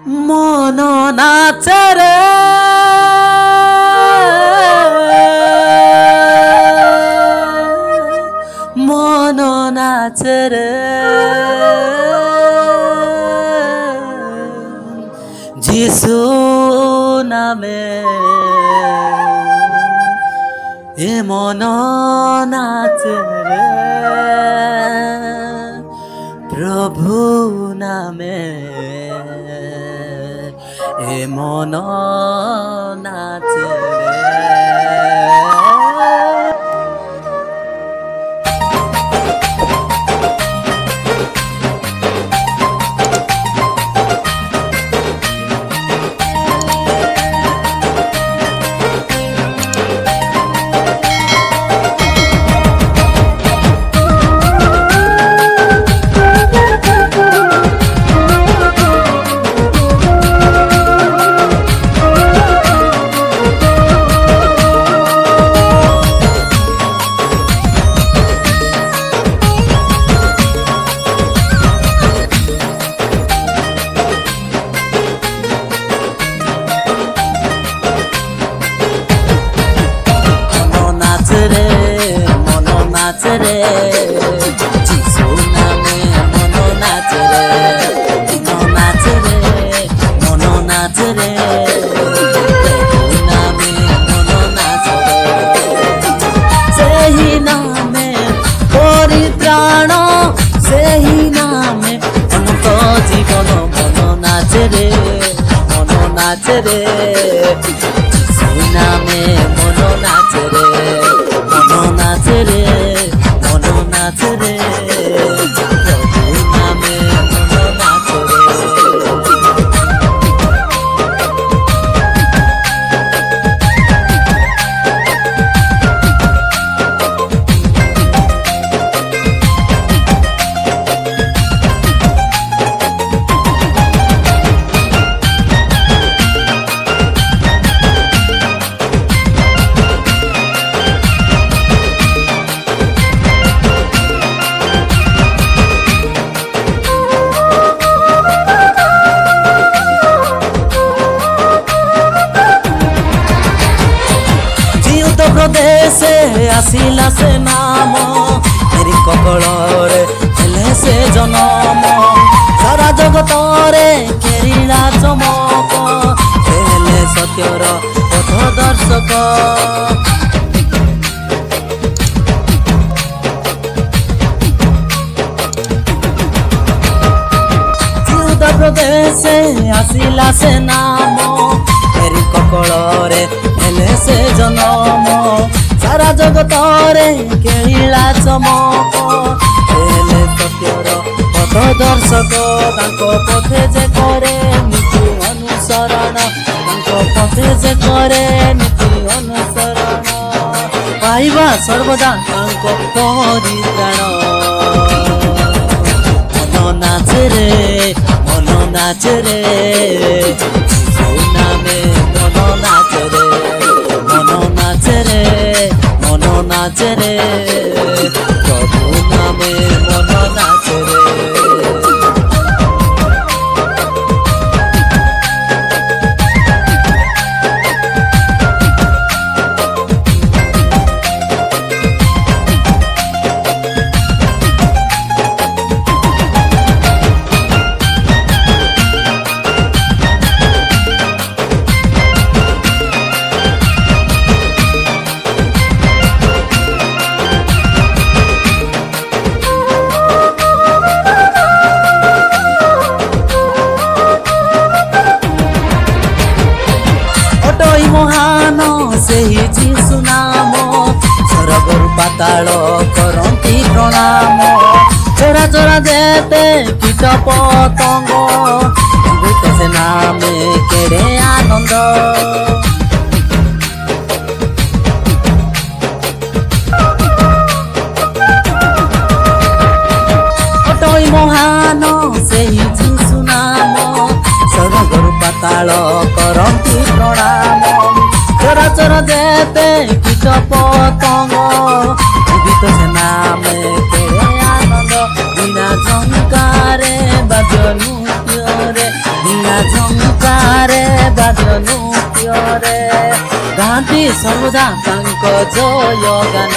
মন নাচে রে মন নাচে রে যিশু নামে এ মন নাচে রে প্রভু নামে এ মন নাচে রে। নাচে রে যিশু নামে মন নাচে রে মন নাচে রে মন নাচে রে প্রভু নামে মন নাচে রে ସେହି নামে পরিত্রাণ ସେହି নামে অনন্ত জীবন মন নাচে রে মন নাচে রে যিশু নামে মন নাচে রে মন নাচে রে মন নাচে রে প্রভু নামে মন নাচে রে। প্রদেশে আসিলা সে নাম মেরি ককଳରେ ହେଲେ ସେ ଜନମ ସାରା ଜଗତରେ କେରିଲା ଚମକ ସେ ହେଲେ ସତ୍ୟର ପଥ ଦର୍ଶକ ଜିହୁଦା ପ୍ରଦେଶେ ଆସିଲା ସେ ନାମ মেরি ককଳରେ ହେଲେ ସେ ଜନମ ସାରା ଜଗତରେ କେଳିଲା ଚମକ ହେଲେ ସତ୍ୟର ପଥ ଦର୍ଶକ ତାଙ୍କ ପଥେ ଯେ କରେ ନୀତି ଅନୁସରଣ ତାଙ୍କ ପଥେ ଯେ କରେ ନୀତି ଅନୁସରଣ ପାଇବା ସର୍ବଦା ତାଙ୍କ ପରିତ୍ରାଣ ମନ ନାଚେ ରେ ମନ ନାଚେ ରେ যিশু নামে মন নাচে রে মন নাচে রে মন নাচে রে প্রভু নামে মন নাচে রে। মহান ସେହି যিশু নাম ସ୍ୱର୍ଗରୁ ପାତାଳ କରନ୍ତି ପ୍ରଣାମ ଚରାଚରା ଯେତେ କୀଟ ପତଙ୍ଗ ଅମୃତ ସେ ନାମେ କେଡ଼େ ଆନନ୍ଦ ଅଟଇ ମହାନ ସେହି যিশু নাମ ସ୍ୱର୍ଗରୁ ପାତାଳ କରନ୍ତି ପ୍ରଣାମ চরাচর যেতে কীট পতঙ্গ জীবিত সে নামে কেড়ে আনন্দ বিনা ঝঙ্কারে বাদ্য নৃত্যরে বিনা ଝଙ୍କାରେ ବାଦ୍ୟ ନୃତ୍ୟରେ ଗାଆନ୍ତି ସର୍ବଦା ତାଙ୍କ ଜୟ ଗାନ।